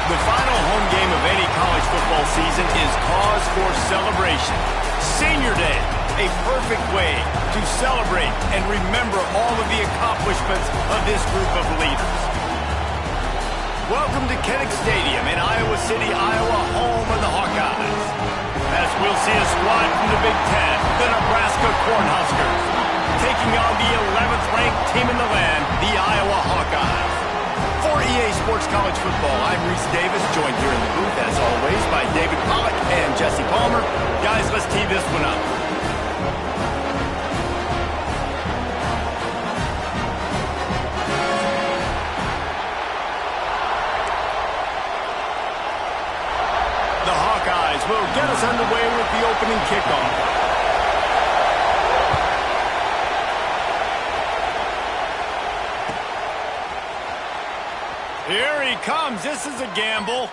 The final home game of any college football season is cause for celebration. Senior Day, a perfect way to celebrate and remember all of the accomplishments of this group of leaders. Welcome to Kinnick Stadium in Iowa City, Iowa, home of the Hawkeyes. As we'll see a squad from the Big Ten, the Nebraska Cornhuskers, taking on the 11th ranked team in the land, the Iowa Hawkeyes. For EA Sports College Football, I'm Reese Davis, joined here in the booth, as always, by David Pollack and Jesse Palmer. Guys, let's tee this one up. The Hawkeyes will get us underway with the opening kickoff. Here he comes. This is a gamble.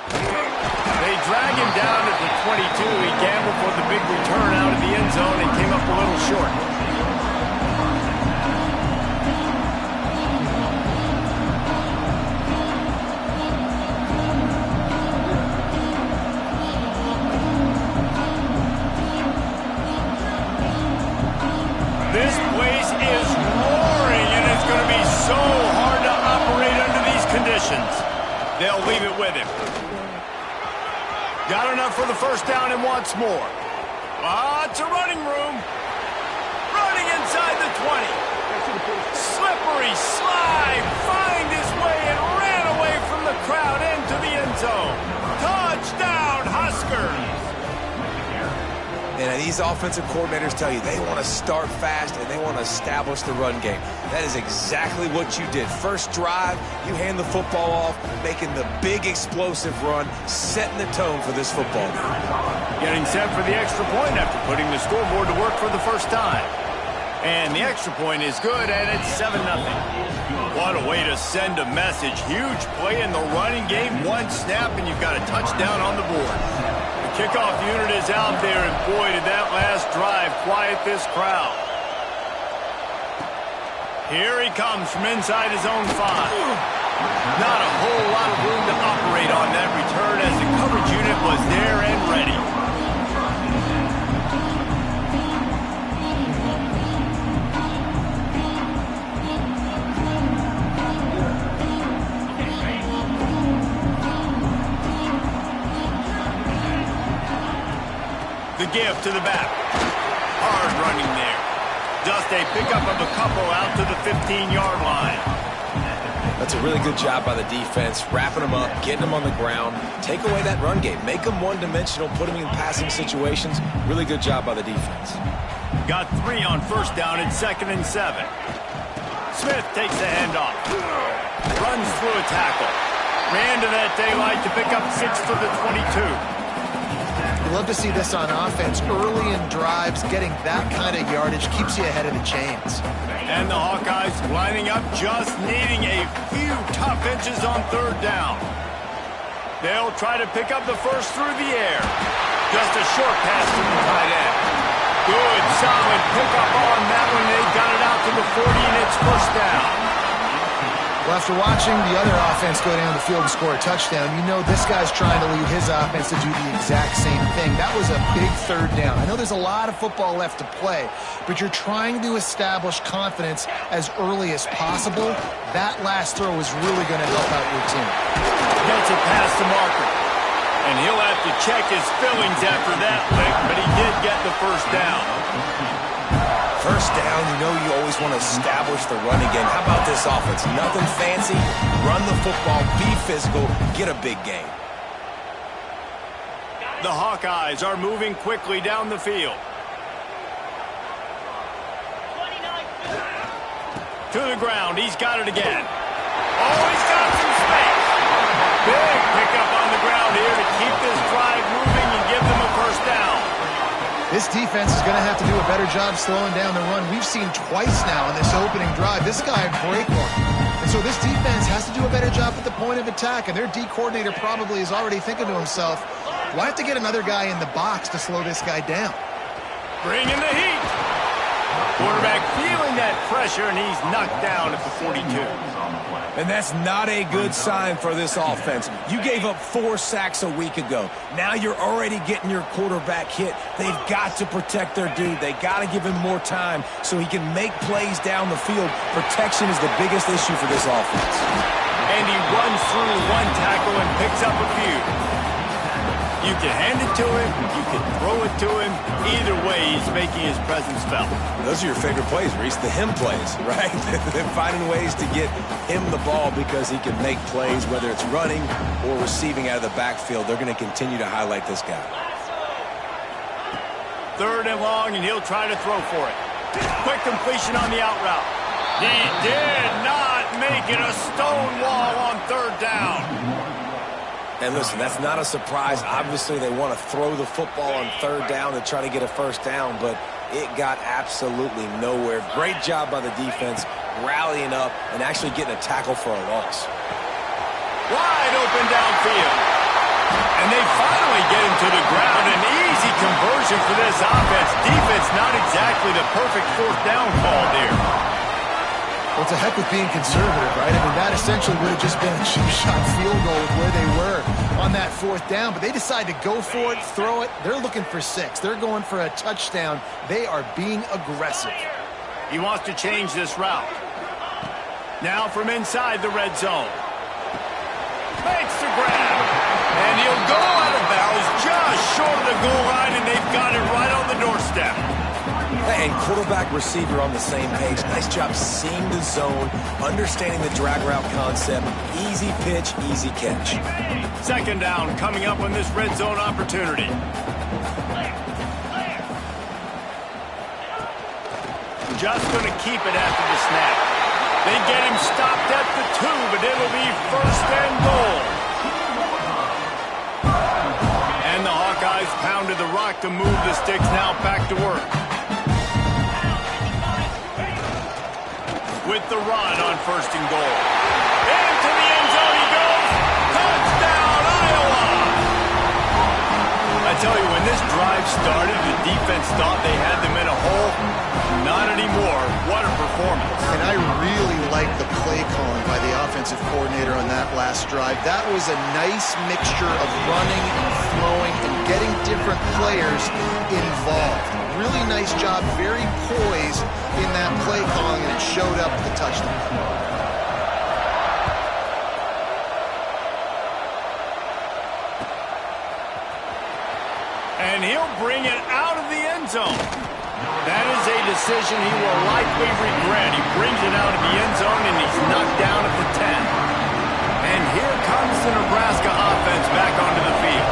They drag him down at the 22. He gambled for the big return out of the end zone and came up a little short. This place is roaring, and it's going to be so hard to operate under these conditions. They'll leave it with him. Got enough for the first down and wants more. It's a running room. Running inside the 20. Slippery slide. Find his way and ran away from the crowd into the end zone. Touchdown, Huskers. And these offensive coordinators tell you they want to start fast and they want to establish the run game. That is exactly what you did. First drive, you hand the football off, making the big explosive run, setting the tone for this football game. Getting set for the extra point after putting the scoreboard to work for the first time. And the extra point is good, and it's 7-0. What a way to send a message. Huge play in the running game. One snap, and you've got a touchdown on the board. The kickoff unit is out there, and boy, did that last drive quiet this crowd. Here he comes from inside his own 5. Not a whole lot of room to operate on that return as the coverage unit was there and ready. The give to the back. Hard running there. Just a pickup of a couple out to the 15-yard line. That's a really good job by the defense, wrapping them up, getting them on the ground. Take away that run game. Make them one-dimensional, put them in passing situations. Really good job by the defense. Got 3 on first down at 2nd and 7. Smith takes the handoff. Runs through a tackle. Ran to that daylight to pick up 6 for the 22. Love to see this on offense. Early in drives, getting that kind of yardage keeps you ahead of the chains. And the Hawkeyes lining up, just needing a few tough inches on 3rd down. They'll try to pick up the first through the air. Just a short pass to the tight end. Good, solid pickup on that one. They got it out to the 40, and it's first down. Well, after watching the other offense go down the field and score a touchdown, you know this guy's trying to lead his offense to do the exact same thing. That was a big 3rd down. I know there's a lot of football left to play, but you're trying to establish confidence as early as possible. That last throw is really going to help out your team. Gets it past the marker. And he'll have to check his fillings after that lick, but he did get the first down. First down, you know you always want to establish the run again. How about this offense? Nothing fancy. Run the football, be physical, get a big gain. The Hawkeyes are moving quickly down the field. To the ground, he's got it again. Oh, he's got some space. Big pickup on the ground here to keep this drive moving and give them a first down. This defense is going to have to do a better job slowing down the run. We've seen twice now in this opening drive. This guy break one. And so this defense has to do a better job at the point of attack. And their D coordinator probably is already thinking to himself, well, I have to get another guy in the box to slow this guy down. Bring in the heat. Quarterback feeling that pressure, and he's knocked down at the 42. And that's not a good sign for this offense. You gave up 4 sacks a week ago. Now you're already getting your quarterback hit. They've got to protect their dude. They got to give him more time so he can make plays down the field. Protection is the biggest issue for this offense. And he runs through 1 tackle and picks up a few. You can hand it to him, you can throw it to him. Either way, he's making his presence felt. Those are your favorite plays, Reese, the him plays, right? They're finding ways to get him the ball because he can make plays, whether it's running or receiving out of the backfield. They're going to continue to highlight this guy. 3rd and long, and he'll try to throw for it. Quick completion on the out route. He did not make it a stone wall on 3rd down. And listen, that's not a surprise. Obviously, they want to throw the football on 3rd down to try to get a 1st down, but it got absolutely nowhere. Great job by the defense, rallying up and actually getting a tackle for a loss. Wide open downfield. And they finally get him to the ground. An easy conversion for this offense. Defense not exactly the perfect 4th down call there. Well, to heck with being conservative, right? I mean, that essentially would have just been a cheap-shot field goal with where they were on that 4th down. But they decided to go for it, throw it. They're looking for 6. They're going for a touchdown. They are being aggressive. He wants to change this route. Now from inside the red zone. Makes the grab. And he'll go out of bounds just short of the goal line, and they've got it right on the doorstep. And quarterback receiver on the same page. Nice job seeing the zone, understanding the drag route concept. Easy pitch, easy catch. 2nd down coming up on this red zone opportunity. Just going to keep it after the snap. They get him stopped at the 2, but it'll be 1st and goal. And the Hawkeyes pounded the rock to move the sticks now back to work. With the run on 1st and goal. Into the end zone he goes. Touchdown, Iowa! I tell you, when this drive started, the defense thought they had them in a hole. Not anymore. What a performance. And I really like the play calling by the offensive coordinator on that last drive. That was a nice mixture of running and throwing and getting different players involved. Really nice job, very poised in that play calling, and it showed up with the touchdown. And he'll bring it out of the end zone. That is a decision he will likely regret. He brings it out of the end zone, and he's knocked down at the 10. And here comes the Nebraska offense back onto the field.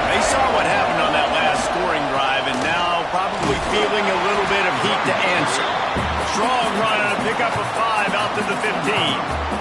They saw what happened on that last scoring drive, and now probably feeling a little bit of heat to answer. Strong run and a pickup of 5 out to the 15.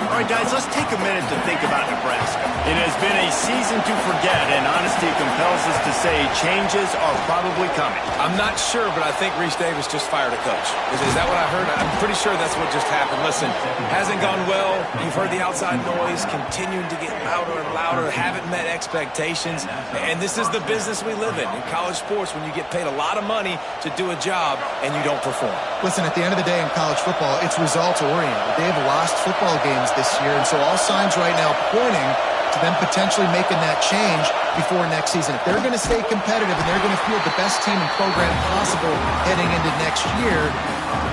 All right, guys, let's take a minute to think about Nebraska. It has been a season to forget, and honesty compels us to say changes are probably coming. I'm not sure, but I think Reese Davis just fired a coach. Is that what I heard? I'm pretty sure that's what just happened. Listen, hasn't gone well. You've heard the outside noise, continuing to get louder and louder, haven't met expectations. And this is the business we live in college sports, when you get paid a lot of money to do a job and you don't perform. Listen, at the end of the day in college football, it's results-oriented. They have lost football games this year, and so all signs right now pointing to them potentially making that change before next season. If they're going to stay competitive and they're going to field the best team and program possible heading into next year,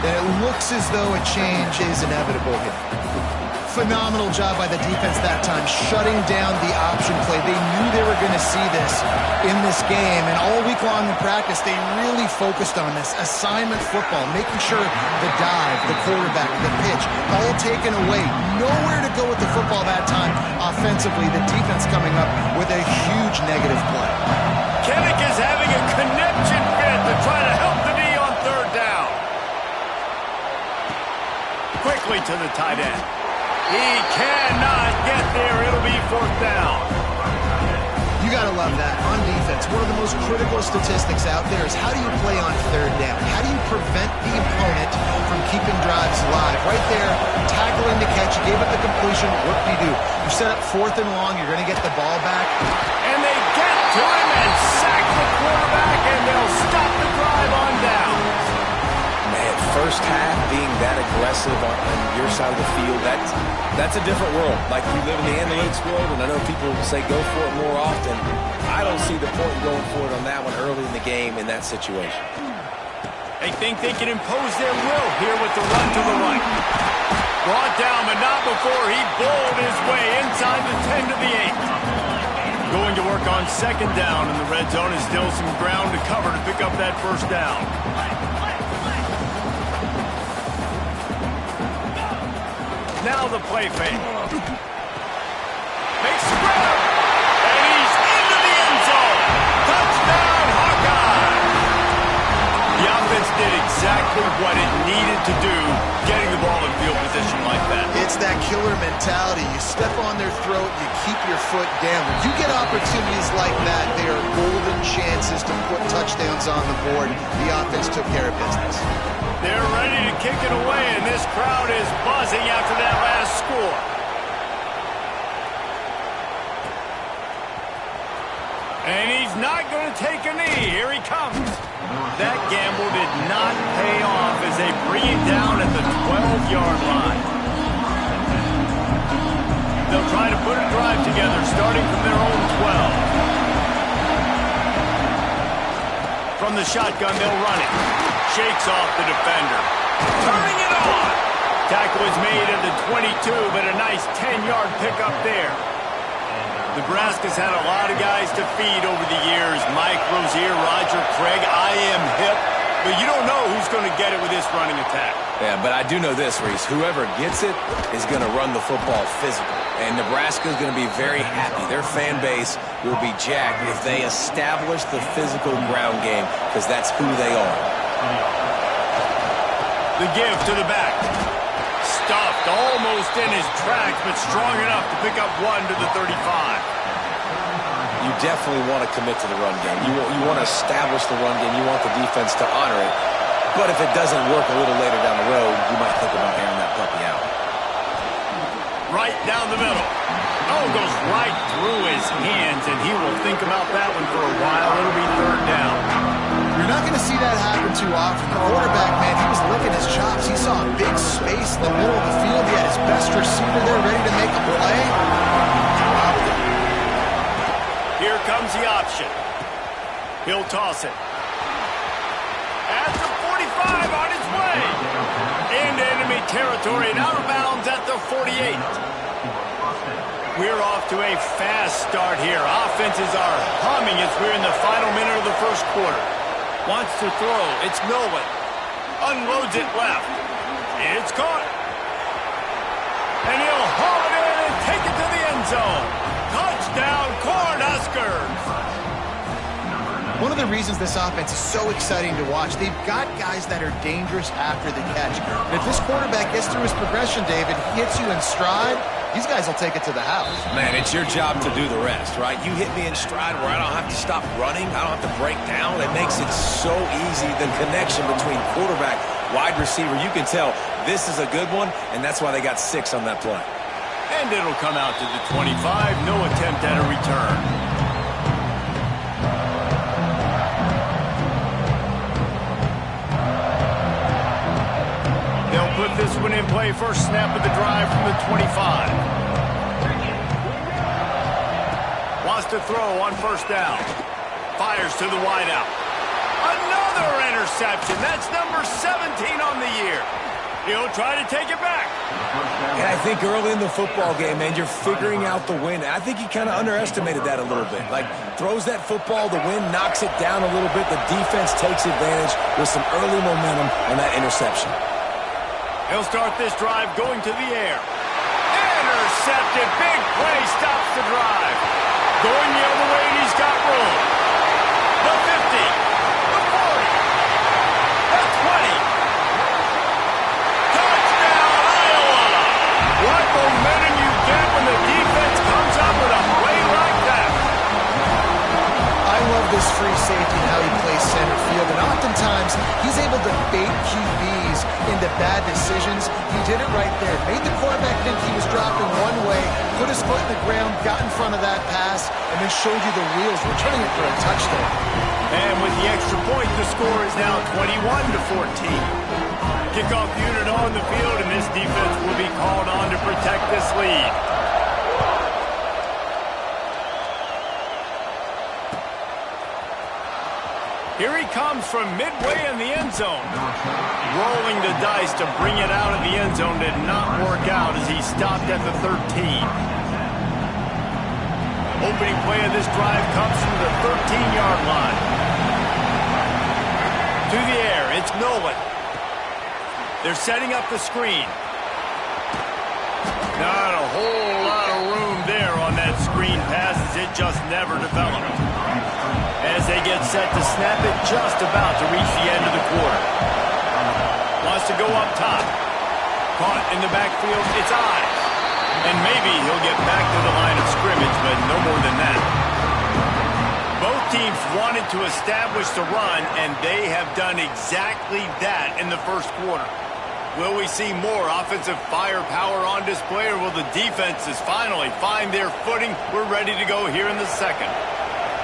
then it looks as though a change is inevitable here. Phenomenal job by the defense that time, shutting down the option play. They knew they were going to see this in this game, and all week long in practice, they really focused on this assignment football, making sure the dive, the quarterback, the pitch, all taken away. Nowhere to go with the football that time. Offensively, the defense coming up with a huge negative play. Kinnick is having a connection fit to try to help the D on 3rd down. Quickly to the tight end. He cannot get there. It'll be 4th down. You got to love that. On defense, one of the most critical statistics out there is how do you play on 3rd down? How do you prevent the opponent from keeping drives alive? Right there, tackling the catch. You gave up the completion. What do? You set up 4th and long. You're going to get the ball back. And they get to him and sack the quarterback, and they'll stop the drive on down. Man, first half being that aggressive on your side of the field, that's a different world. Like, we live in the analytics world, and I know people say go for it more often. I don't see the point in going for it on that one early in the game in that situation. They think they can impose their will here with the run to the right. Brought down, but not before he bowled his way inside the 10 to the 8. Going to work on second down in the red zone, is still some ground to cover to pick up that first down. Now the play fake. Makes the grab. And he's into the end zone. Touchdown, Hawkeye. The offense did exactly what it needed to do, getting the ball in field position like that. It's that killer mentality. You step on their throat, you keep your foot down. When you get opportunities like that, they are golden chances to put touchdowns on the board. The offense took care of business. They're ready to kick it away, and this crowd is buzzing after that last score. And he's not going to take a knee. Here he comes. That gamble did not pay off as they bring him down at the 12-yard line. They'll try to put a drive together, starting from their own 12. From the shotgun, they'll run it. Shakes off the defender. Turning it on. Tackle is made at the 22, but a nice 10-yard pickup there. Nebraska's had a lot of guys to feed over the years. Mike Rozier, Roger Craig, I am hip. But you don't know who's going to get it with this running attack. Yeah, but I do know this, Reese. Whoever gets it is going to run the football physical. And Nebraska's going to be very happy. Their fan base will be jacked if they establish the physical ground game, because that's who they are. The give to the back. Stuffed almost in his tracks, but strong enough to pick up one to the 35. You definitely want to commit to the run game. You want to establish the run game. You want the defense to honor it. But if it doesn't work a little later down the road, you might think about airing that puppy out. Right down the middle. Oh, goes right through his hands, and he will think about that one for a while. It'll be third down. You're not going to see that happen too often. The quarterback, man, he was licking his chops. He saw a big space in the middle of the field. He had his best receiver there ready to make a play. Here comes the option. He'll toss it. At the 45 on his way. Into enemy territory and out of bounds at the 48. We're off to a fast start here. Offenses are humming as we're in the final minute of the first quarter. Wants to throw. It's Nolan. Unloads it left. It's caught. And he'll haul it in and take it to the end zone. Touchdown, Cornhuskers. One of the reasons this offense is so exciting to watch, they've got guys that are dangerous after the catch. And if this quarterback gets through his progression, David, hits you in stride, these guys will take it to the house. Man, it's your job to do the rest, right? You hit me in stride where I don't have to stop running. I don't have to break down. It makes it so easy. The connection between quarterback, wide receiver, you can tell this is a good one, and that's why they got 6 on that play. And it'll come out to the 25. No attempt at a return. They'll put this one in play. First snap of the drive from the 25. Wants to throw on first down. Fires to the wideout. Another interception. That's number 17 on the year. He'll try to take it back. And I think early in the football game, man, you're figuring out the wind. I think he kind of underestimated that a little bit. Like, throws that football, the wind knocks it down a little bit. The defense takes advantage with some early momentum on that interception. He'll start this drive going to the air. Intercepted. Big play stops the drive. Going the other way, and he's got room. The 50. The 40. The 20. What momentum you get when the defense comes up with a play like that. I love this free safety and how he plays center field, and oftentimes he's able to bait QBs into bad decisions. He did it right there. Made the quarterback think he was dropping one way, put his foot in the ground, got in front of that pass, and then showed you the wheels, returning it for a touchdown. And with the extra point, the score is now 21-14. Kickoff unit on the field, and this defense will be called on to protect this lead. Here he comes from midway in the end zone. Rolling the dice to bring it out of the end zone did not work out as he stopped at the 13. Opening play of this drive comes from the 13-yard line. To the air, it's Nolan. They're setting up the screen. Not a whole lot of room there on that screen pass as it just never developed. As they get set to snap it, just about to reach the end of the quarter. Wants to go up top. Caught in the backfield, it's Eyes. And maybe he'll get back to the line of scrimmage, but no more than that. Both teams wanted to establish the run, and they have done exactly that in the first quarter. Will we see more offensive firepower on display, or will the defenses finally find their footing? We're ready to go here in the second.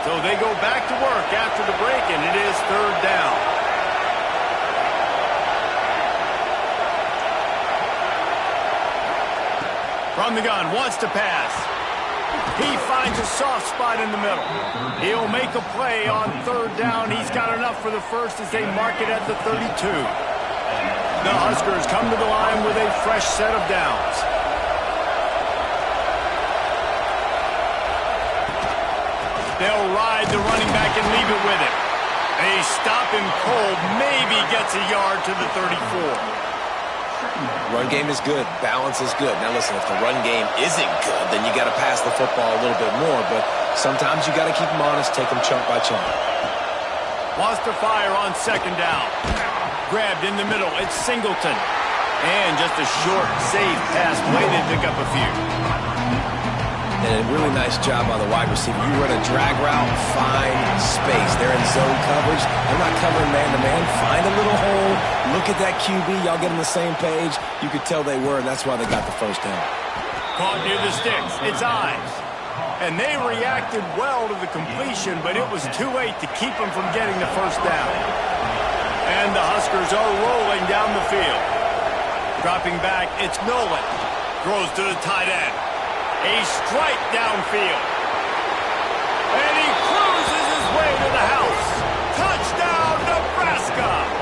So they go back to work after the break, and it is third down. From the gun, wants to pass. He finds a soft spot in the middle. He'll make a play on third down. He's got enough for the first as they mark it at the 32. The Huskers come to the line with a fresh set of downs. They'll ride the running back and leave it with him. They stop him cold, maybe gets a yard to the 34. Run game is good. Balance is good. Now listen, if the run game isn't good, then you got to pass the football a little bit more. But sometimes you got to keep them honest, take them chunk by chunk. Wants to fire on second down. Grabbed in the middle. It's Singleton. And just a short, safe pass play. They pick up a few. And a really nice job by the wide receiver. You run a drag route, find space. They're in zone coverage. They're not covering man-to-man. Find a little hole. Look at that QB. Y'all get on the same page. You could tell they were, and that's why they got the first down. Caught near the sticks. It's Eyes. And they reacted well to the completion, but it was too late to keep them from getting the first down. And the Huskers are rolling down the field. Dropping back, it's Nolan. Throws to the tight end. A strike downfield. And he cruises his way to the house. Touchdown, Nebraska!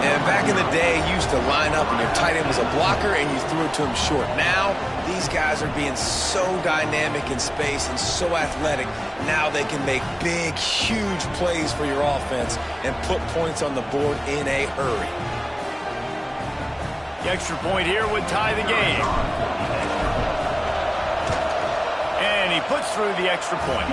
And back in the day, you used to line up and your tight end was a blocker and you threw it to him short. Now, these guys are being so dynamic in space and so athletic. Now they can make big, huge plays for your offense and put points on the board in a hurry. The extra point here would tie the game. And he puts through the extra point.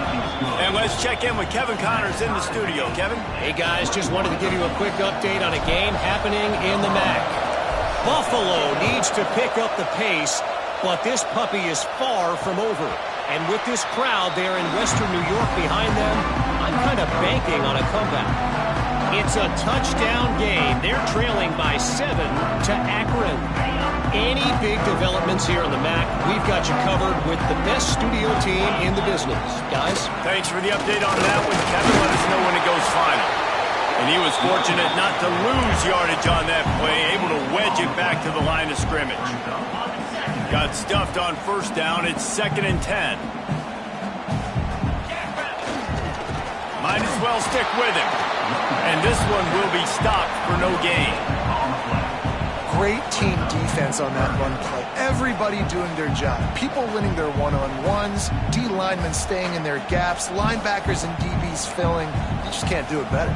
And let's check in with Kevin Connors in the studio. Kevin? Hey, guys, just wanted to give you a quick update on a game happening in the MAC. Buffalo needs to pick up the pace, but this puppy is far from over. And with this crowd there in Western New York behind them, I'm kind of banking on a comeback. It's a touchdown game. They're trailing by 7 to Akron. Any big developments here in the MAC, we've got you covered with the best studio team in the business. Guys? Thanks for the update on that one, Kevin. Let us know when it goes final. And he was fortunate not to lose yardage on that play, able to wedge it back to the line of scrimmage. Got stuffed on first down. It's 2nd and 10. Might as well stick with him. And this one will be stopped for no gain. Great team defense on that run play. Everybody doing their job. People winning their one-on-ones, D linemen staying in their gaps, linebackers and DBs filling. You just can't do it better.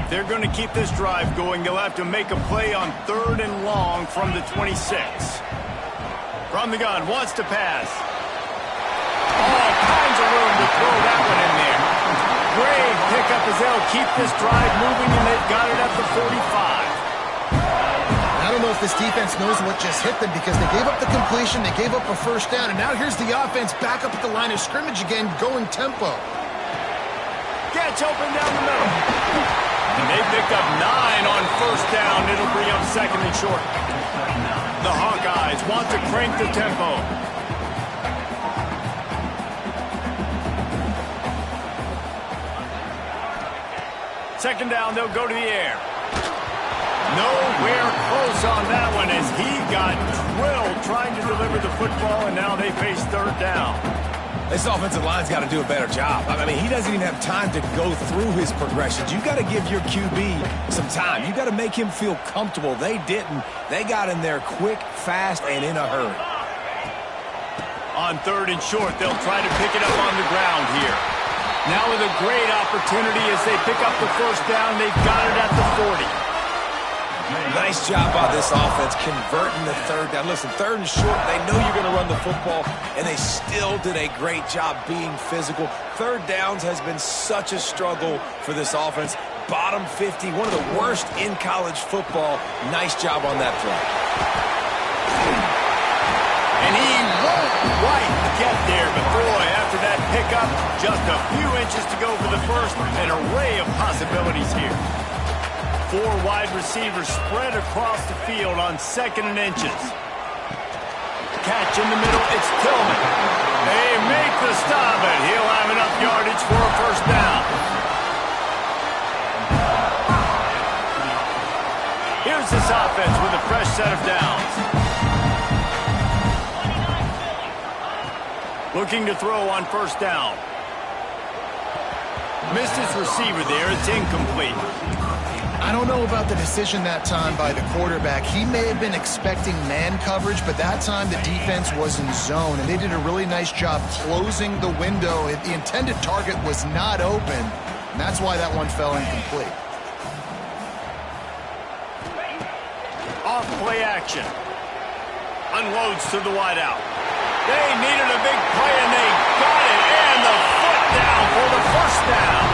They're going to keep this drive going. They'll have to make a play on 3rd and long from the 26. From the gun, wants to pass. All kinds of room to throw that one in there. Great pickup as they'll keep this drive moving, and they've got it at the 45. I don't know if this defense knows what just hit them because they gave up the completion, they gave up a first down, and now here's the offense back up at the line of scrimmage again, going tempo. Gets open down the middle. And they picked up 9 on first down. It'll bring up 2nd and short. The Hawkeyes want to crank the tempo. Second down, they'll go to the air. Nowhere close on that one as he got drilled trying to deliver the football, and now they face third down. This offensive line's got to do a better job. I mean, he doesn't even have time to go through his progressions. You got to give your QB some time. You got to make him feel comfortable. They didn't. They got in there quick, fast, and in a hurry. On third and short, they'll try to pick it up on the ground here. Now with a great opportunity as they pick up the first down. They've got it at the 40. Nice job by this offense converting the third down. Listen, third and short, they know you're going to run the football, and they still did a great job being physical. Third downs has been such a struggle for this offense. Bottom 50, one of the worst in college football. Nice job on that play. And he won't quite get there, but boy, after that pickup, just a few inches to go for the first. An array of possibilities here. 4 wide receivers spread across the field on second and inches. Catch in the middle, it's Tillman. They make the stop, and he'll have enough yardage for a first down. Here's this offense with a fresh set of downs. Looking to throw on first down. Missed his receiver there, it's incomplete. I don't know about the decision that time by the quarterback. He may have been expecting man coverage, but that time the defense was in zone, and they did a really nice job closing the window. The intended target was not open, and that's why that one fell incomplete. Off play action. Unloads to the wideout. They needed a big play, and they got it, and the foot down for the first down.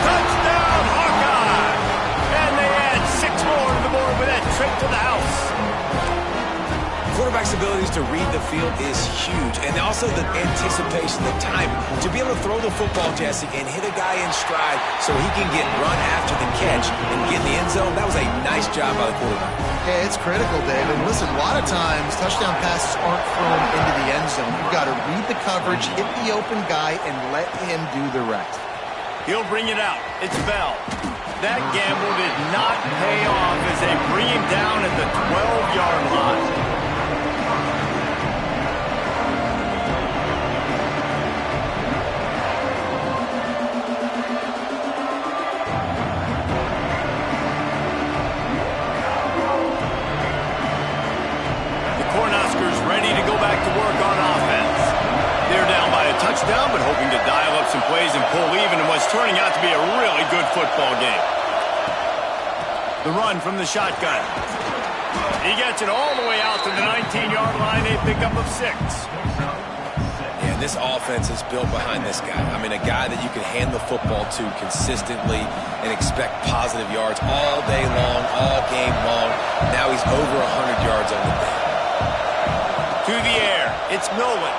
Touchdown, Hawkeye! And they add 6 more to the board with that trip to the house. Quarterback's abilities to read the field is huge, and also the anticipation, the timing. To be able to throw the football, Jesse, and hit a guy in stride so he can get run after the catch and get in the end zone, that was a nice job by the quarterback. Yeah, it's critical, Dave. And listen, a lot of times touchdown passes aren't thrown into the end zone. You've got to read the coverage, hit the open guy, and let him do the rest. He'll bring it out. It's Bell. That gamble did not pay off as they bring him down at the 12-yard line. Ready to go back to work on offense. They're down by a touchdown, but hoping to dial up some plays and pull even in what's turning out to be a really good football game. The run from the shotgun. He gets it all the way out to the 19-yard line, a pickup of 6. Yeah, this offense is built behind this guy. I mean, a guy that you can hand the football to consistently and expect positive yards all day long, all game long. Now he's over 100 yards on the day. To the air, it's Nolan.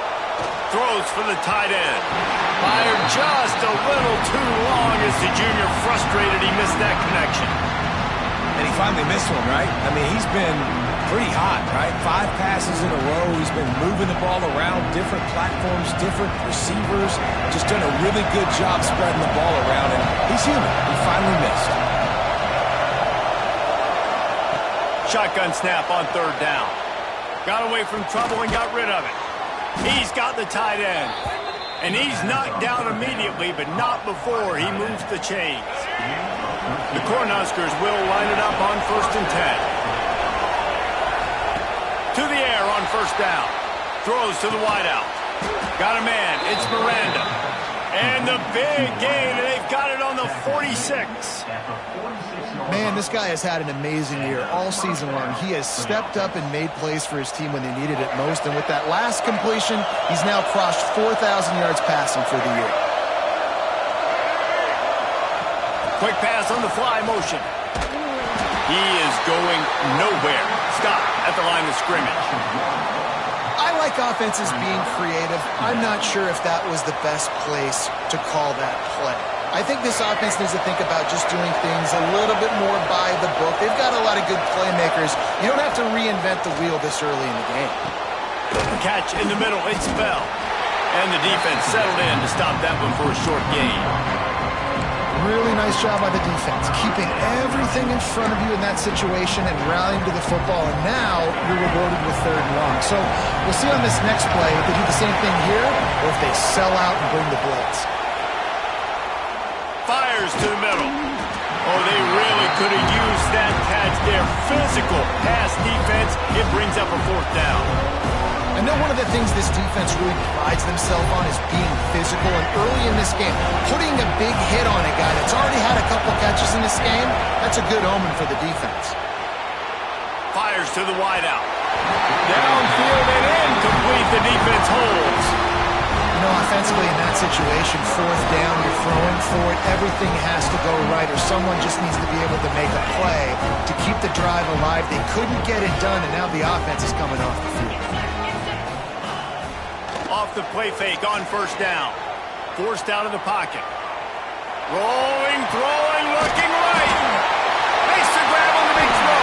Throws for the tight end. Fired just a little too long as the junior frustrated he missed that connection. And he finally missed one, right? I mean, he's been pretty hot, right? 5 passes in a row. He's been moving the ball around, different platforms, different receivers. Just done a really good job spreading the ball around, and he's human. He finally missed. Shotgun snap on third down. Got away from trouble and got rid of it. He's got the tight end. And he's knocked down immediately, but not before he moves the chains. The Cornhuskers will line it up on 1st and 10. To the air on first down. Throws to the wideout. Got a man. It's Miranda. And the big gain, and they've got it on the 46. Man, this guy has had an amazing year all season long. He has stepped up and made plays for his team when they needed it most. And with that last completion, he's now crossed 4,000 yards passing for the year. Quick pass on the fly motion. He is going nowhere. Stop at the line of scrimmage. I like offenses being creative. I'm not sure if that was the best place to call that play. I think this offense needs to think about just doing things a little bit more by the book. They've got a lot of good playmakers. You don't have to reinvent the wheel this early in the game. Catch in the middle, it's Bell. And the defense settled in to stop that one for a short gain. Really nice job by the defense, keeping everything in front of you in that situation and rallying to the football, and now you're rewarded with 3rd and long. So we'll see on this next play if they do the same thing here or if they sell out and bring the blitz. Fires to the middle. Oh, they really could have used that catch there. Physical pass defense. It brings up a 4th down. I know one of the things this defense really prides themselves on is being physical, and early in this game, putting a big hit on a guy that's already had a couple catches in this game, that's a good omen for the defense. Fires to the wideout. Downfield and incomplete. The defense holds. You know, offensively in that situation, 4th down, you're throwing for it, everything has to go right, or someone just needs to be able to make a play to keep the drive alive. They couldn't get it done, and now the offense is coming off the field. Off the play fake on 1st down. Forced out of the pocket. Rolling, throwing, looking right. Makes the grab on the big throw.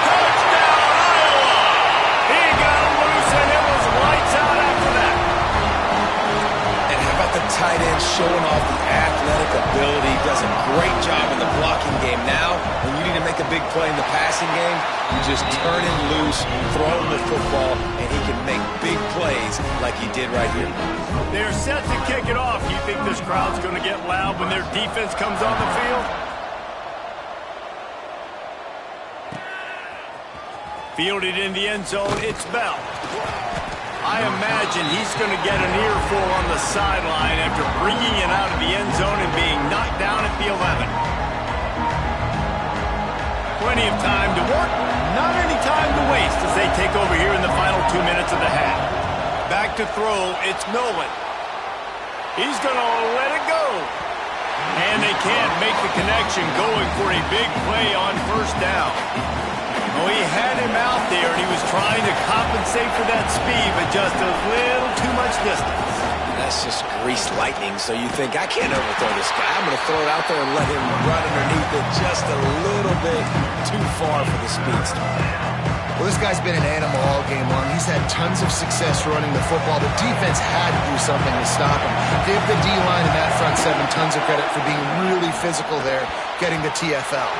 Touchdown, Iowa! He got him loose, and it was lights out after that. And how about the tight end showing off the athletic ability? Does a great job in the blocking game. Now, when you need to make a big play in the passing game, you just turn him loose, throw him the football, and he can make big plays like he did right here. They're set to kick it off. You think this crowd's going to get loud when their defense comes on the field? Fielded in the end zone, it's Bell. I imagine he's going to get an earful on the sideline after bringing it out of the end zone and being knocked down at the 11. Plenty of time to work, not any time to waste as they take over here in the final 2 minutes of the half. Back to throw, it's Nolan. He's going to let it go. And they can't make the connection, going for a big play on 1st down. Oh, he had him out there, and he was trying to compensate for that speed, but just a little too much distance. That's just greased lightning, so you think, I can't overthrow this guy. I'm going to throw it out there and let him run underneath it just a little bit too far for the speedster. Well, this guy's been an animal all game long. He's had tons of success running the football. The defense had to do something to stop him. Give the D-line and that front 7 tons of credit for being really physical there, getting the TFL.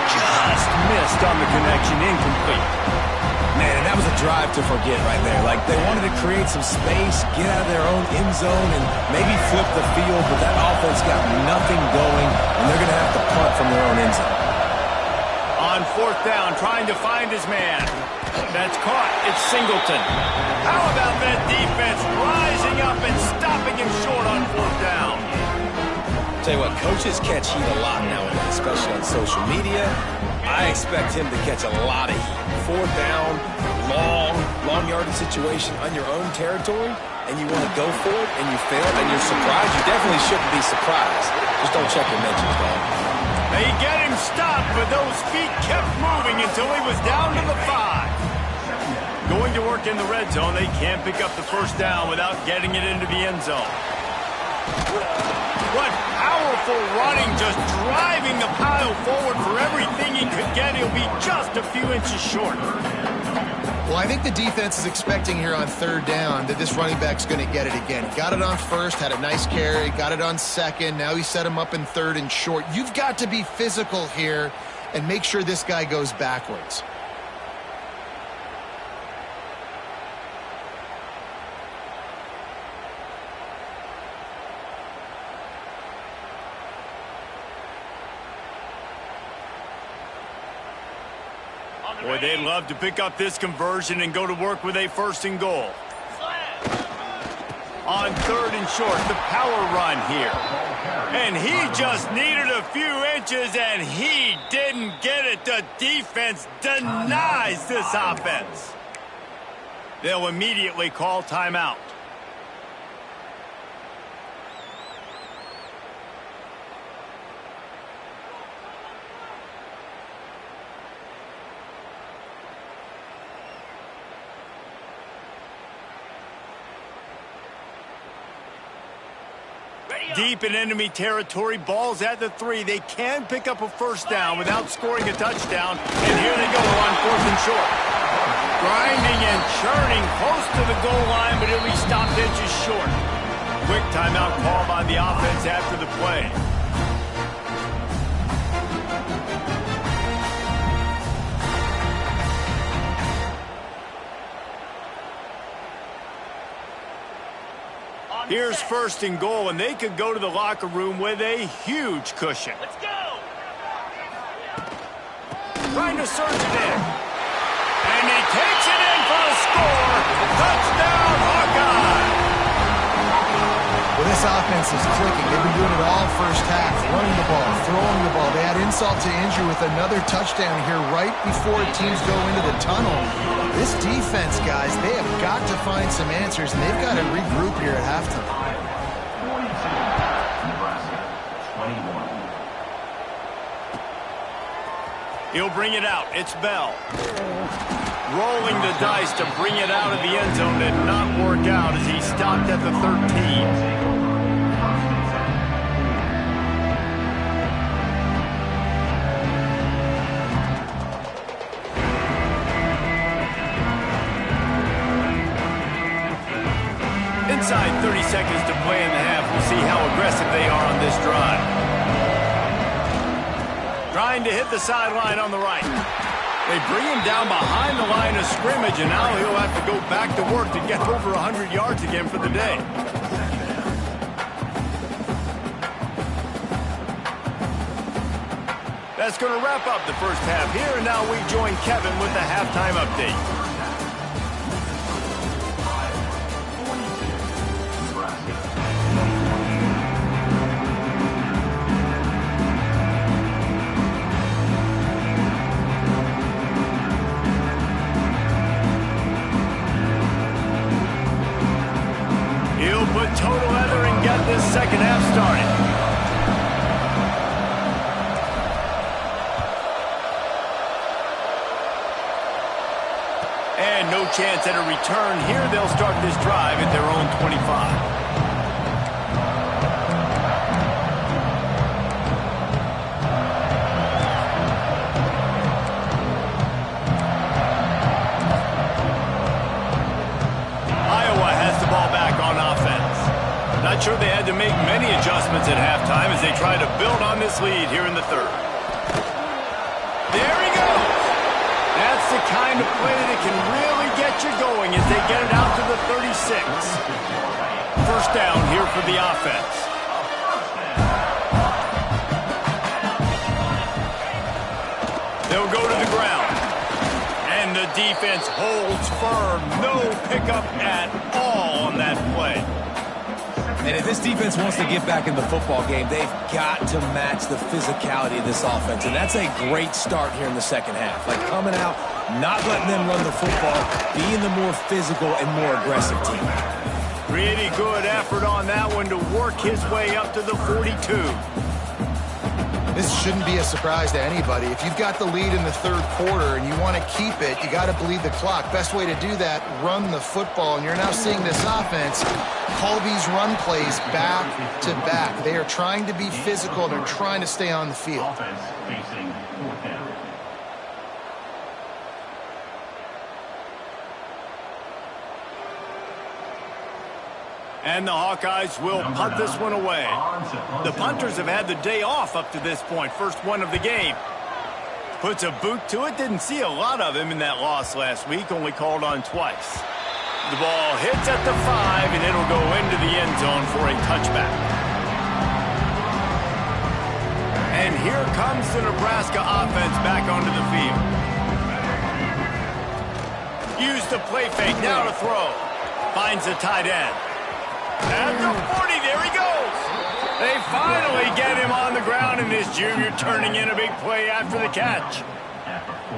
Just missed on the connection, incomplete. Man, and that was a drive to forget right there. Like, they wanted to create some space, get out of their own end zone, and maybe flip the field, but that offense got nothing going, and they're going to have to punt from their own end zone. On 4th down, trying to find his man. That's caught. It's Singleton. How about that defense rising up and stopping him short on 4th down? Tell you what, coaches catch heat a lot nowadays, especially on social media. I expect him to catch a lot of heat. 4th down, long yardage situation on your own territory, and you want to go for it, and you fail, and you're surprised. You definitely shouldn't be surprised. Just don't check your mentions, dog. They get him stopped, but those feet kept moving until he was down to the 5. Going to work in the red zone, they can't pick up the 1st down without getting it into the end zone. What powerful running, just driving the pile forward for everything he could get. He'll be just a few inches short. Well, I think the defense is expecting here on 3rd down that this running back's going to get it again. Got it on 1st, had a nice carry, got it on 2nd. Now he set him up in 3rd and short. You've got to be physical here and make sure this guy goes backwards. Boy, they'd love to pick up this conversion and go to work with a 1st and goal. On 3rd and short, the power run here. And he just needed a few inches, and he didn't get it. The defense denies this offense. They'll immediately call timeout. Deep in enemy territory, ball's at the 3. They can pick up a 1st down without scoring a touchdown. And here they go on 4th and short. Grinding and churning close to the goal line, but he'll be stopped inches short. quick timeout called on the offense after the play. Here's first and goal, and they could go to the locker room with a huge cushion. Let's go! Trying to surge it in. And he takes it in for a score. Touchdown, Hawkeye! Well, this offense is clicking. They've been doing it all first half, running the ball, throwing the ball. They add insult to injury with another touchdown here right before teams go into the tunnel. This defense, guys, they have got to find some answers, and they've got to regroup here at halftime. He'll bring it out. It's Bell. Rolling the dice to bring it out of the end zone did not work out as he stopped at the 13. Inside 30 seconds to play in the half. We'll see how aggressive they are on this drive. Trying to hit the sideline on the right. They bring him down behind the line of scrimmage, and now he'll have to go back to work to get over 100 yards again for the day. That's going to wrap up the first half here, and now we join Kevin with the halftime update. Put total leather and get this second half started. And no chance at a return here. They'll start this drive at their own 25. Not sure they had to make many adjustments at halftime as they try to build on this lead here in the third. There he goes. That's the kind of play that can really get you going as they get it out to the 36. First down here for the offense. They'll go to the ground. And the defense holds firm. No pickup at all on that play. And if this defense wants to get back in the football game, they've got to match the physicality of this offense. And that's a great start here in the second half. Like coming out, not letting them run the football, being the more physical and more aggressive team. Pretty good effort on that one to work his way up to the 42. This shouldn't be a surprise to anybody. If you've got the lead in the third quarter and you want to keep it, you got to bleed the clock. Best way to do that, run the football. And you're now seeing this offense call these run plays back to back. They are trying to be physical. They're trying to stay on the field. And the Hawkeyes will punt this one away. The punters have had the day off up to this point. First one of the game. Puts a boot to it. Didn't see a lot of him in that loss last week. Only called on twice. The ball hits at the 5, and it'll go into the end zone for a touchback. And here comes the Nebraska offense back onto the field. Use the play fake. Now to throw. Finds the tight end. At the 40, there he goes. They finally get him on the ground, and this junior turning in a big play after the catch.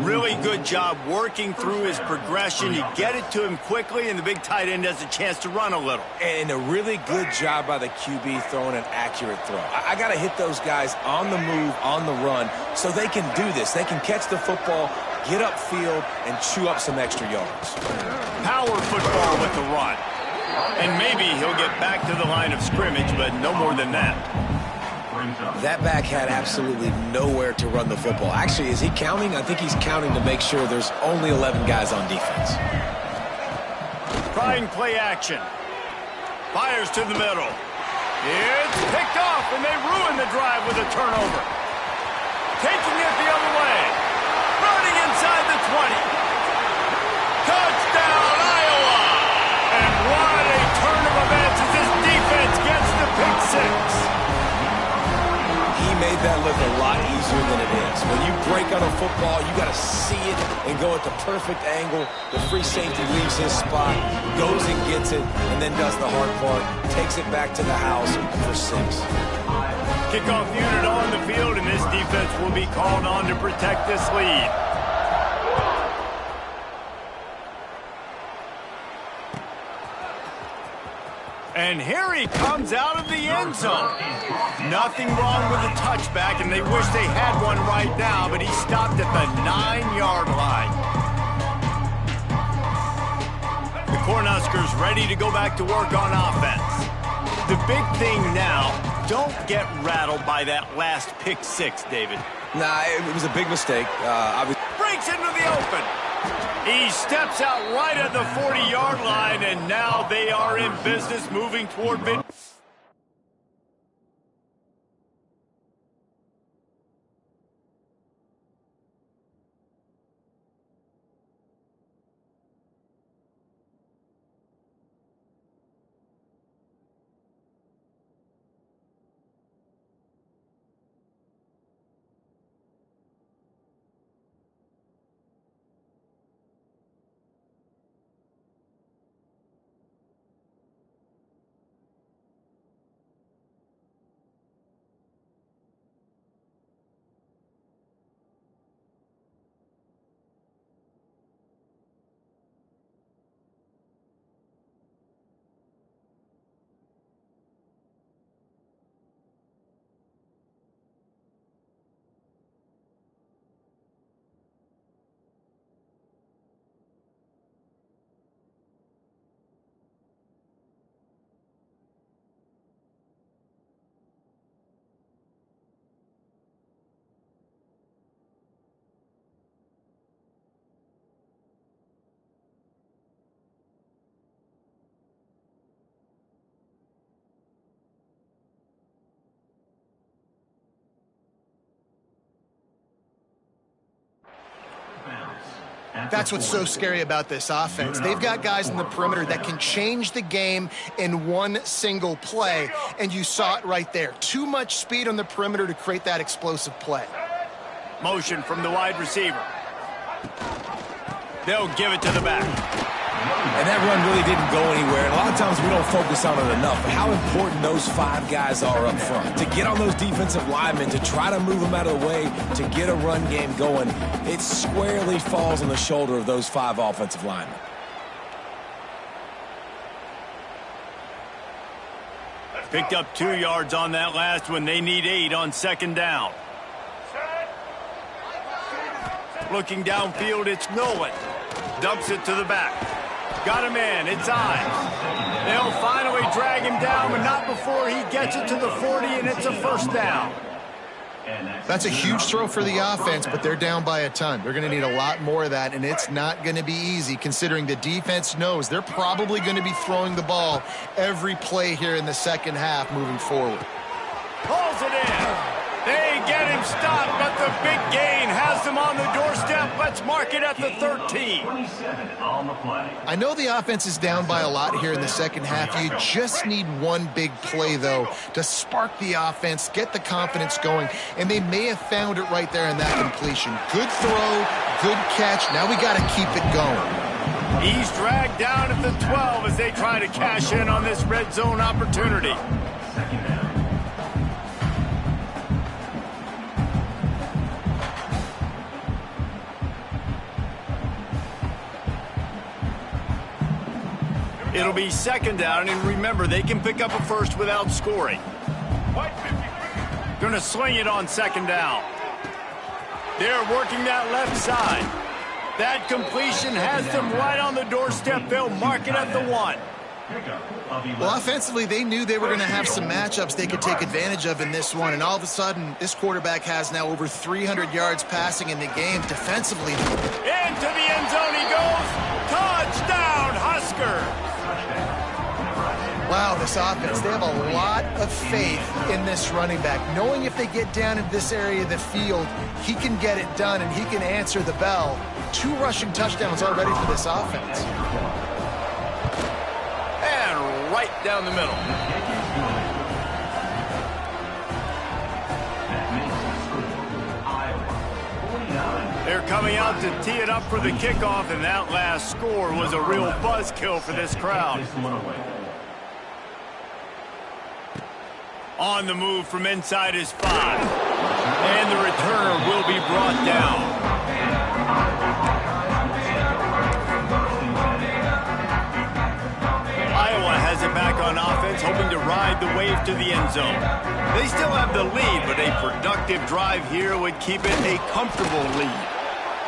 Really good job working through his progression. You get it to him quickly, and the big tight end has a chance to run a little. And a really good job by the QB throwing an accurate throw. I got to hit those guys on the move, on the run, so they can do this. They can catch the football, get upfield, and chew up some extra yards. Power football with the run. And maybe he'll get back to the line of scrimmage, but no more than that. That back had absolutely nowhere to run the football. Actually, is he counting? I think he's counting to make sure there's only 11 guys on defense. Trying play action. Fires to the middle. It's picked off, and they ruin the drive with a turnover. Taking it the other way. Running inside the 20. Touchdown, Iowa! And what a turn of events as this defense gets the pick six. He made that look a lot easier than it is. When you break on a football, you got to see it and go at the perfect angle. The free safety leaves his spot, goes and gets it, and then does the hard part, takes it back to the house for 6. Kickoff unit on the field, and this defense will be called on to protect this lead. And here he comes out of the end zone. Nothing wrong with the touchback, and they wish they had one right now, but he stopped at the 9-yard line. The Cornhuskers ready to go back to work on offense. The big thing now, don't get rattled by that last pick six, David. Nah, it was a big mistake. Breaks into the open. He steps out right at the 40-yard line, and now they are in business moving toward mid. That's what's so scary about this offense. They've got guys in the perimeter that can change the game in one single play, and you saw it right there. Too much speed on the perimeter to create that explosive play. Motion from the wide receiver. They'll give it to the back. And that run really didn't go anywhere. And a lot of times we don't focus on it enough. But how important those 5 guys are up front. To get on those defensive linemen, to try to move them out of the way, to get a run game going, it squarely falls on the shoulder of those 5 offensive linemen. Picked up 2 yards on that last one. They need 8 on second down. Looking downfield, it's Nolan. Dumps it to the back. Got a man, it's Ives. They'll finally drag him down, but not before he gets it to the 40, and it's a first down. That's a huge throw for the offense, but they're down by a ton. They're going to need a lot more of that, and it's not going to be easy considering the defense knows they're probably going to be throwing the ball every play here in the second half moving forward. Pulls it in. They get him stopped, but the big gain has them on the doorstep. Let's mark it at the 13. I know the offense is down by a lot here in the second half. You just need one big play, though, to spark the offense, get the confidence going, and they may have found it right there in that completion. Good throw, good catch. Now we got to keep it going. He's dragged down at the 12 as they try to cash in on this red zone opportunity. It'll be second down, and remember, they can pick up a first without scoring. Going to sling it on second down. They're working that left side. That completion has them right on the doorstep. They'll mark it at the 1. Well, offensively, they knew they were going to have some matchups they could take advantage of in this one, and all of a sudden, this quarterback has now over 300 yards passing in the game. Defensively, into the end zone he goes. Touchdown, Huskers! Wow, this offense, they have a lot of faith in this running back, knowing if they get down in this area of the field, he can get it done and he can answer the bell. 2 rushing touchdowns already for this offense. And right down the middle. They're coming out to tee it up for the kickoff, and that last score was a real buzzkill for this crowd. On the move from inside his 5. And the returner will be brought down. Iowa has it back on offense, hoping to ride the wave to the end zone. They still have the lead, but a productive drive here would keep it a comfortable lead.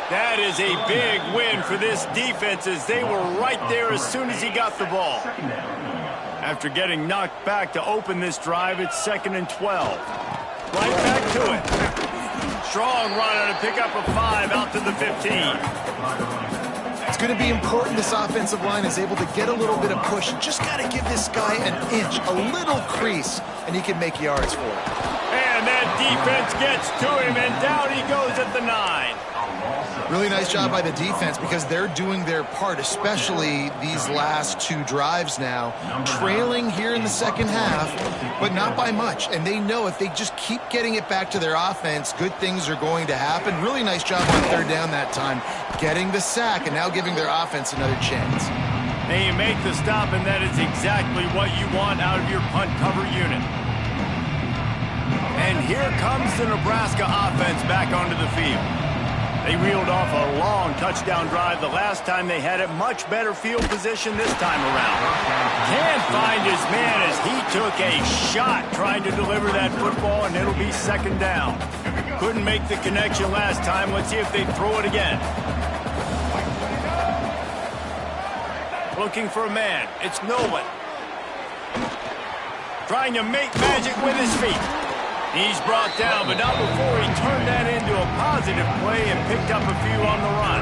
That is a big win for this defense, as they were right there as soon as he got the ball. After getting knocked back to open this drive, it's 2nd and 12. Right back to it. Strong run on a pickup of 5 out to the 15. It's going to be important this offensive line is able to get a little bit of push. Just got to give this guy an inch, a little crease, and he can make yards for it. And that defense gets to him, and down he goes at the 9. Really nice job by the defense because they're doing their part, especially these last 2 drives now. Trailing here in the second half, but not by much. And they know if they just keep getting it back to their offense, good things are going to happen. Really nice job on 3rd down that time, getting the sack and now giving their offense another chance. They make the stop, and that is exactly what you want out of your punt cover unit. And here comes the Nebraska offense back onto the field. They reeled off a long touchdown drive the last time they had it. Much better field position this time around. Can't find his man as he took a shot trying to deliver that football, and it'll be 2nd down. Couldn't make the connection last time. Let's see if they throw it again. Looking for a man. It's Nolan. Trying to make magic with his feet. He's brought down, but not before he turned that into a positive play and picked up a few on the run.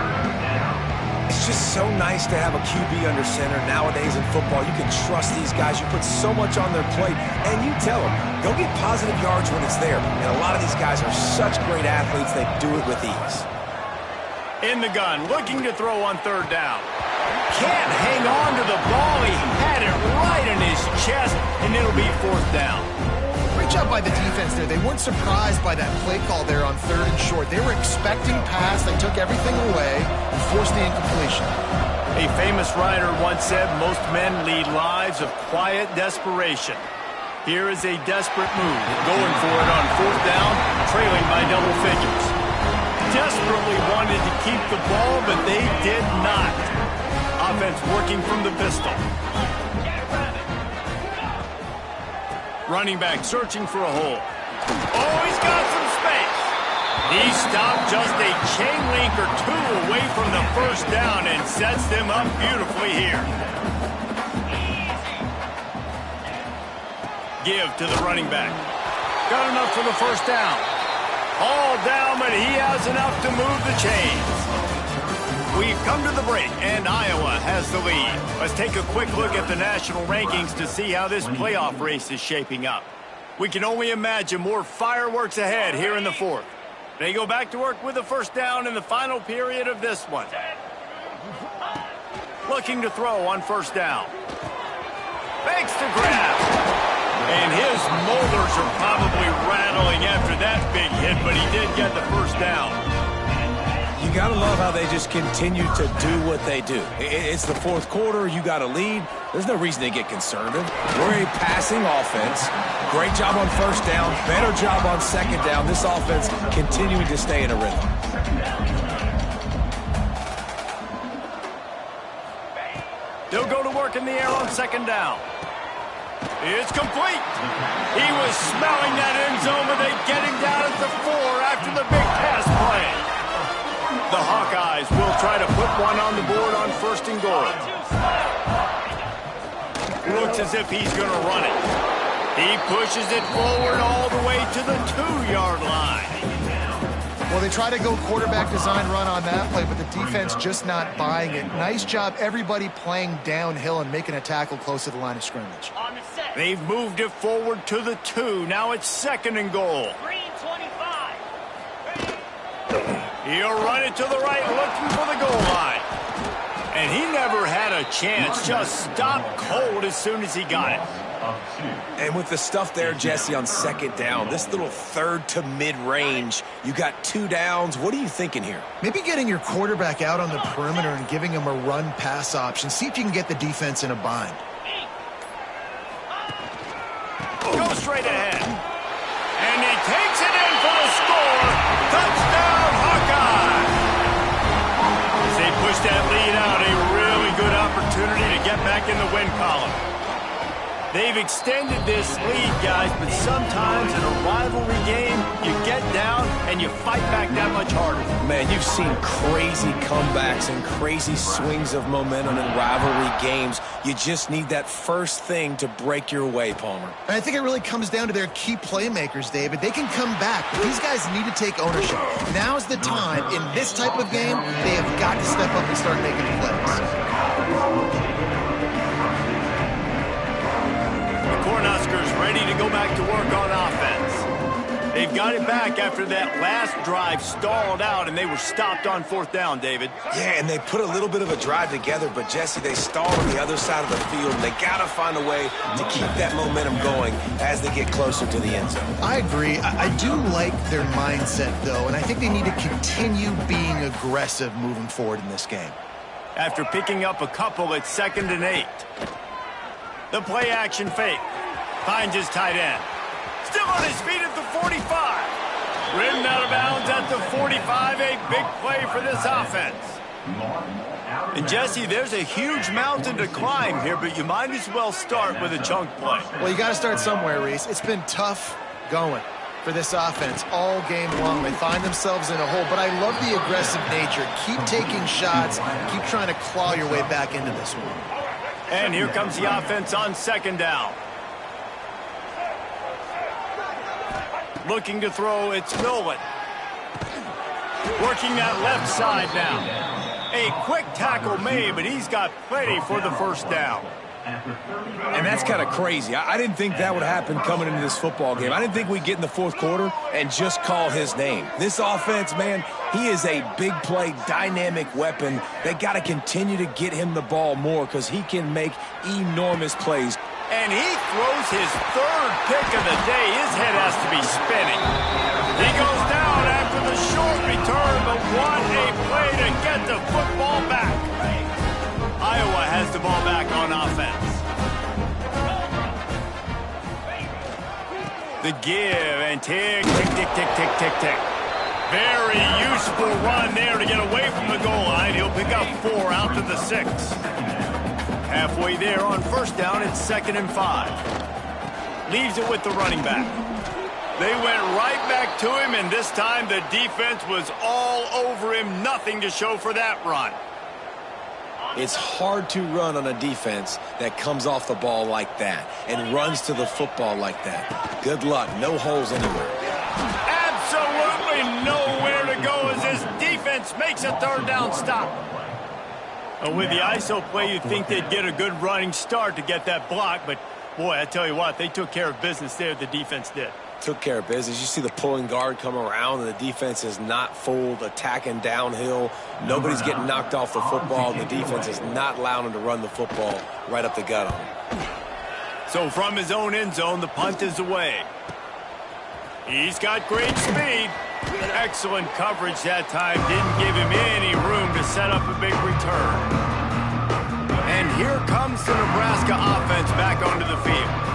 It's just so nice to have a QB under center. Nowadays in football, you can trust these guys. You put so much on their plate, and you tell them, go get positive yards when it's there. And a lot of these guys are such great athletes, they do it with ease. In the gun, looking to throw on 3rd down. Can't hang on to the ball. He had it right in his chest, and it'll be 4th down. Great job by the defense there. They weren't surprised by that play call there on 3rd and short. They were expecting pass. They took everything away and forced the incompletion. A famous writer once said, most men lead lives of quiet desperation. Here is a desperate move, going for it on 4th down, trailing by double figures. Desperately wanted to keep the ball, but they did not. Offense working from the pistol. Running back searching for a hole. Oh, he's got some space. He stopped just a chain link or 2 away from the 1st down and sets them up beautifully here. Give to the running back. Got enough for the 1st down. All down, but he has enough to move the chains. We've come to the break, and Iowa has the lead. Let's take a quick look at the national rankings to see how this playoff race is shaping up. We can only imagine more fireworks ahead here in the 4th. They go back to work with the 1st down in the final period of this one. Looking to throw on 1st down. Fakes to grab. And his molars are probably rattling after that big hit, but he did get the 1st down. You got to love how they just continue to do what they do. It's the 4th quarter. You got a lead. There's no reason to get conservative. We're a passing offense. Great job on 1st down. Better job on 2nd down. This offense continuing to stay in a rhythm. They'll go to work in the air on 2nd down. It's complete. He was smelling that end zone, but they get him down at the 4 after the big pass play. The Hawkeyes will try to put one on the board on 1st and goal. Looks as if he's going to run it. He pushes it forward all the way to the 2-yard line. Well, they try to go quarterback design run on that play, but the defense just not buying it. Nice job, everybody playing downhill and making a tackle close to the line of scrimmage. They've moved it forward to the 2. Now it's 2nd and goal. He'll run it to the right, looking for the goal line. And he never had a chance. Just stopped cold as soon as he got it. And with the stuff there, Jesse, on 2nd down, this little 3rd to mid-range, you got 2 downs. What are you thinking here? Maybe getting your quarterback out on the perimeter and giving him a run-pass option. See if you can get the defense in a bind. Go straight ahead. And he takes it in for the score. Touchdown, Hawkeye! As they push that lead out, a really good opportunity to get back in the win column. They've extended this lead, guys, but sometimes in a rivalry game, you get down and you fight back that much harder. Man, you've seen crazy comebacks and crazy swings of momentum in rivalry games. You just need that first thing to break your way, Palmer. And I think it really comes down to their key playmakers, David. They can come back, but these guys need to take ownership. Now's the time. In this type of game, they have got to step up and start making plays. Cornhuskers ready to go back to work on offense. They've got it back after that last drive stalled out, and they were stopped on 4th down, David. Yeah, and they put a little bit of a drive together, but, Jesse, they stalled on the other side of the field, and they got to find a way to keep that momentum going as they get closer to the end zone. I agree. I do like their mindset, though, and I think they need to continue being aggressive moving forward in this game. After picking up a couple at 2nd and 8. The play action fake. Finds his tight end. Still on his feet at the 45. Ridden out of bounds at the 45. A big play for this offense. And, Jesse, there's a huge mountain to climb here, but you might as well start with a chunk play. Well, you got to start somewhere, Reese. It's been tough going for this offense all game long. They find themselves in a hole, but I love the aggressive nature. Keep taking shots. Keep trying to claw your way back into this one. And here comes the offense on 2nd down. Looking to throw, it's Nolan. Working that left side now. A quick tackle made, but he's got plenty for the 1st down. And that's kind of crazy. I didn't think that would happen coming into this football game. I didn't think we'd get in the 4th quarter and just call his name. This offense, man, he is a big play, dynamic weapon. They got to continue to get him the ball more because he can make enormous plays. And he throws his 3rd pick of the day. His head has to be spinning. He goes down after the short return, but what a play to get the football back. Iowa has the ball back on offense. The give and tick, tick, tick, tick, tick, tick, tick. Very useful run there to get away from the goal line. He'll pick up 4 out to the 6. Halfway there on 1st down, it's 2nd and 5. Leaves it with the running back. They went right back to him, and this time the defense was all over him. Nothing to show for that run. It's hard to run on a defense that comes off the ball like that and runs to the football like that. Good luck. No holes anywhere. Absolutely nowhere to go as this defense makes a 3rd down stop. With the ISO play, you'd think they'd get a good running start to get that block, but, boy, I tell you what, they took care of business there, the defense did. Took care of business. You see the pulling guard come around, and the defense is not fooled, attacking downhill. Nobody's getting knocked off the football, and the defense is not allowing them to run the football right up the gut on him. So from his own end zone, the punt is away. He's got great speed. Excellent coverage that time. Didn't give him any room to set up a big return. And here comes the Nebraska offense back onto the field.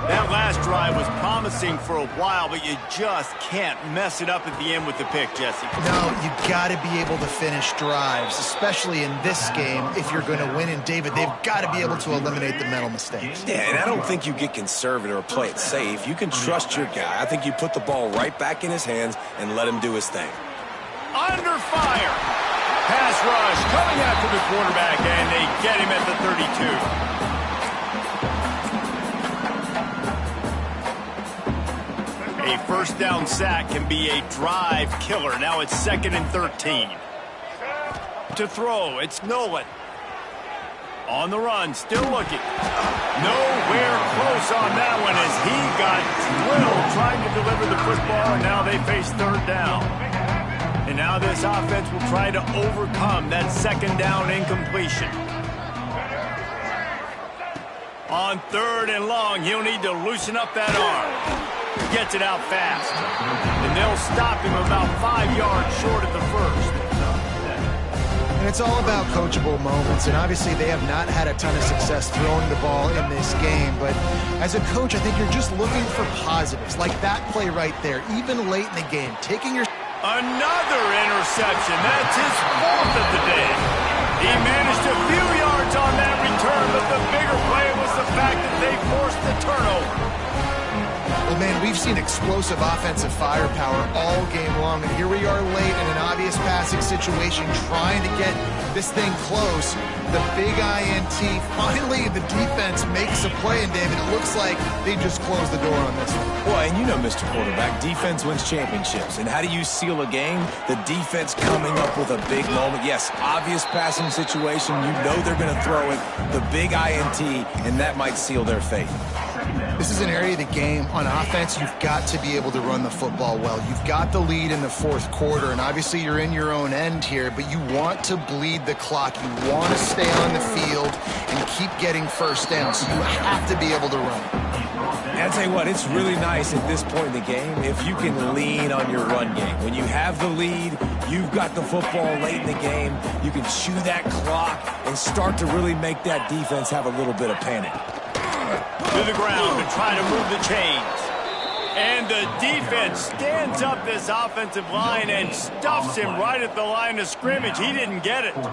That last drive was promising for a while, but you just can't mess it up at the end with the pick, Jesse. No, you got to be able to finish drives, especially in this game. If you're going to win, and David, they've got to be able to eliminate the mental mistakes. Yeah, and I don't think you get conservative or play it safe. You can trust your guy. I think you put the ball right back in his hands and let him do his thing. Under fire. Pass rush coming after the quarterback, and they get him at the 32. A first down sack can be a drive killer. Now it's 2nd and 13. To throw, it's Nolan. On the run, still looking. Nowhere close on that one as he got drilled trying to deliver the football, and now they face 3rd down. And now this offense will try to overcome that 2nd down incompletion. On 3rd and long, he'll need to loosen up that arm. Gets it out fast. And they'll stop him about 5 yards short of the first. And it's all about coachable moments, and obviously they have not had a ton of success throwing the ball in this game. But as a coach, I think you're just looking for positives, like that play right there, even late in the game, taking your... Another interception. That's his 4th of the day. He managed a few yards on that return, but the bigger play was the fact that they forced the turnover. Well, man, we've seen explosive offensive firepower all game long, and here we are late in an obvious passing situation trying to get this thing close. The big INT, finally the defense makes a play, and David, it looks like they just closed the door on this one. Well, and you know, Mr. Quarterback, defense wins championships. And how do you seal a game? The defense coming up with a big moment. Yes, obvious passing situation. You know they're going to throw it. The big INT, and that might seal their fate. This is an area of the game on offense you've got to be able to run the football well. You've got the lead in the 4th quarter, and obviously you're in your own end here, but you want to bleed the clock. You want to stay on the field and keep getting first down, so you have to be able to run. And I'll tell you what, it's really nice at this point in the game if you can lean on your run game. When you have the lead, you've got the football late in the game, you can chew that clock and start to really make that defense have a little bit of panic. To the ground to try to move the chains. And the defense stands up this offensive line and stuffs him right at the line of scrimmage. He didn't get it. No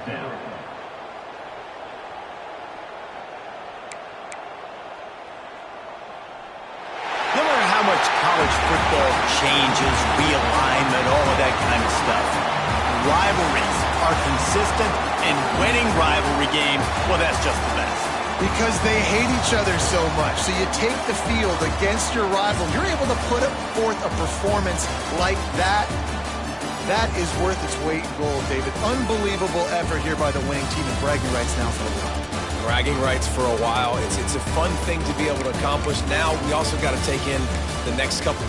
matter how much college football changes, realignment, all of that kind of stuff, rivalries are consistent, and winning rivalry games, well, that's just the best. Because they hate each other so much. So you take the field against your rival. You're able to put forth a performance like that. That is worth its weight in gold, David. Unbelievable effort here by the winning team, and bragging rights now for a while. Bragging rights for a while. It's a fun thing to be able to accomplish. Now we also got to take in the next couple.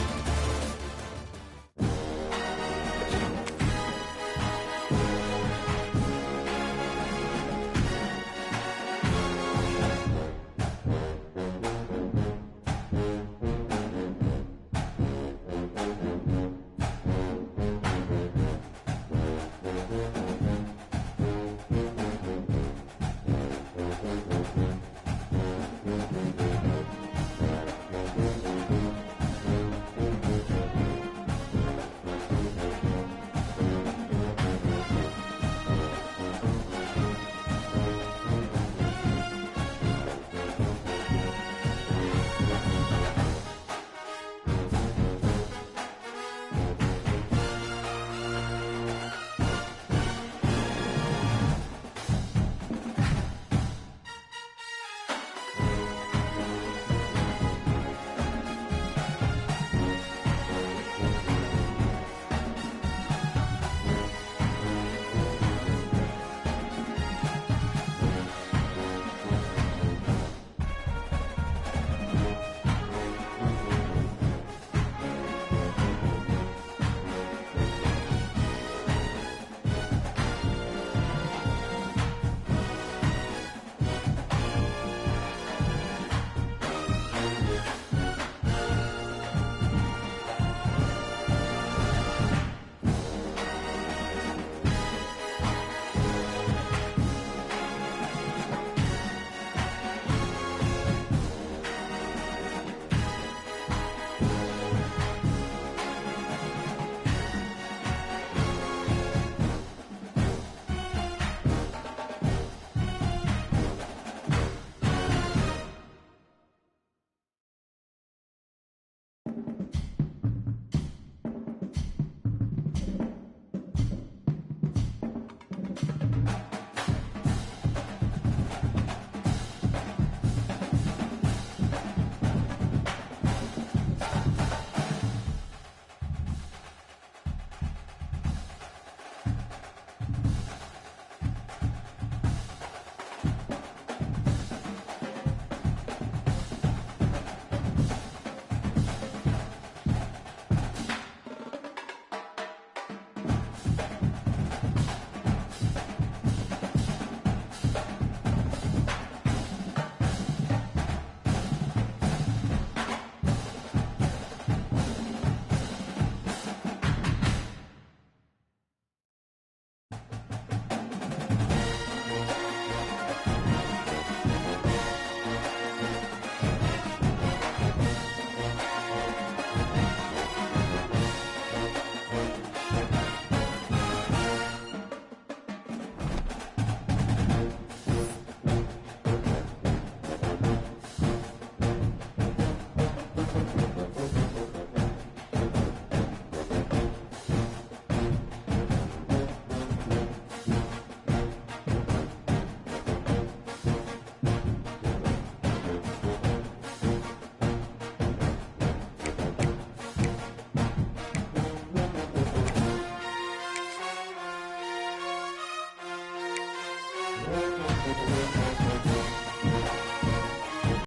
it.